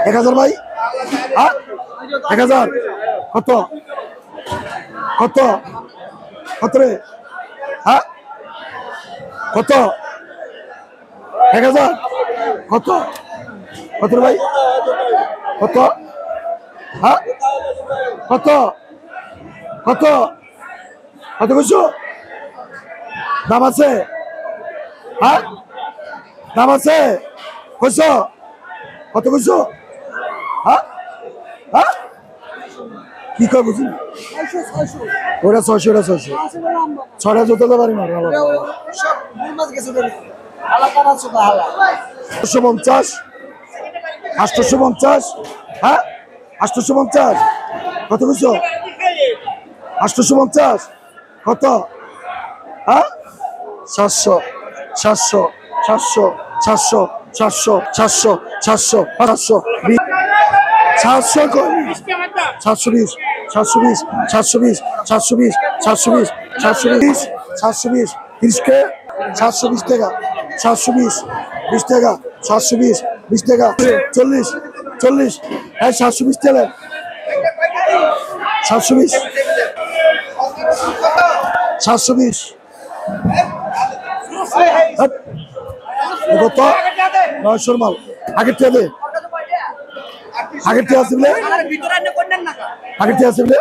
1000 ভাই, হ্যাঁ 1000 কত কত কত রে, হ্যাঁ কত 1000 কত কত রে ভাই, কত, হ্যাঁ কত কত কত কইছো, দাম আছে, হ্যাঁ দাম আছে কইছো, কত কইছো, হ্যাঁ হ্যাঁ কি কয় বুঝি, ওটা 600, ওটা 600, 6টা জুতো তো পারি না 850, 850, হ্যাঁ 850 কত কইছো, 850 কত, হ্যাঁ 700, 700, 700, 700, 700, 700, 700, 500, 700 720, 720, 720, 720, 720, 720, 720, 30 কে 720 টাকা, 720, 20 টাকা, 720, 20 টাকা, 40, 40, 720 টাকা, 720, 720, কত 900 মাল, আগের টিয়া দে, আগের টিয়া আছে বলে, আগের টিয়া আছে বলে